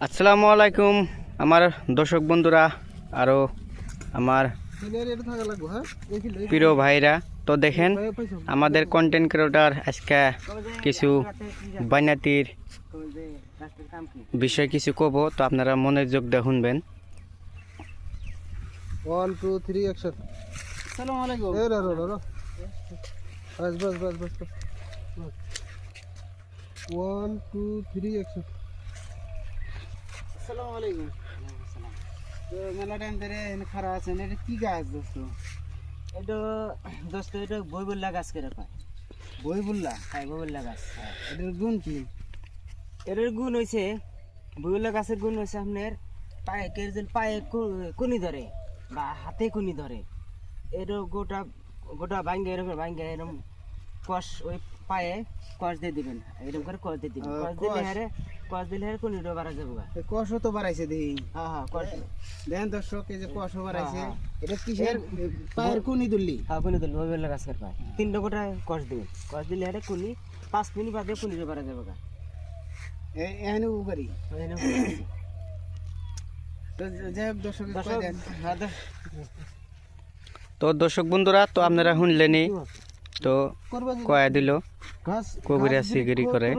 আসসালামু আলাইকুম আমার দর্শক বন্ধুরা আরো আমার প্রিয় ভাইরা। তো দেখেন আমাদের কন্টেন্ট ক্রিয়েটর আজকে কিছু বাইনাতির বিষয় কিছু কব, তো আপনারা মনোযোগ দিয়ে শুনবেন। 1 2 3 অ্যাকশন। আসসালামু আলাইকুম। এ রে রে রে বস 1 2 3 অ্যাকশন। আসসালামু আলাইকুম। তো মেলা টাইম ধরে এখানে খারাপ আছেন, এটা কি গাছ দোস্ত? এটা দোস্ত এটা বইবুল্লা গাছ করে পায়। বইবুল্লা? হ্যাঁ বইবুল্লা গাছ। এটার গুণ কি? এটার গুণ হয়েছে, বইবুল্লা গাছের গুণ হয়েছে আপনার পায়ে কেরজন পায়ে কুনি ধরে বা হাতে কুনি ধরে, এটা গোটা গোটা ভাঙ্গে এরকম ভাঙ্গে এরকম কষ ওই পায়ে কষ দিয়ে দিবেন, এরকম করে কষ দিয়ে দিবেন। কষ দিলে হারে কুনিটা বাড়া যাবে। কষও তো বাড়াইছে দেখি। হ্যাঁ হ্যাঁ কষ দেখেন দর্শক, এই যে কষও বাড়াইছে। হ্যাঁ, এটা কিসের পায়ের কুনি দুললি? হ্যাঁ কুনি দিলে বইবুল্লা গাছের পায়। 3টা গোটা কষ দিবেন, কষ দিলে হারে কুনি 5 মিনিট বাদে কুনিটা বাড়া যাবে। এখানে উপকারী। তো যাই হোক দর্শক, তো দর্শক বন্ধুরা, তো আপনারা শুনলেনি, তো কয়া দিল কবিরা সিগিরি করে।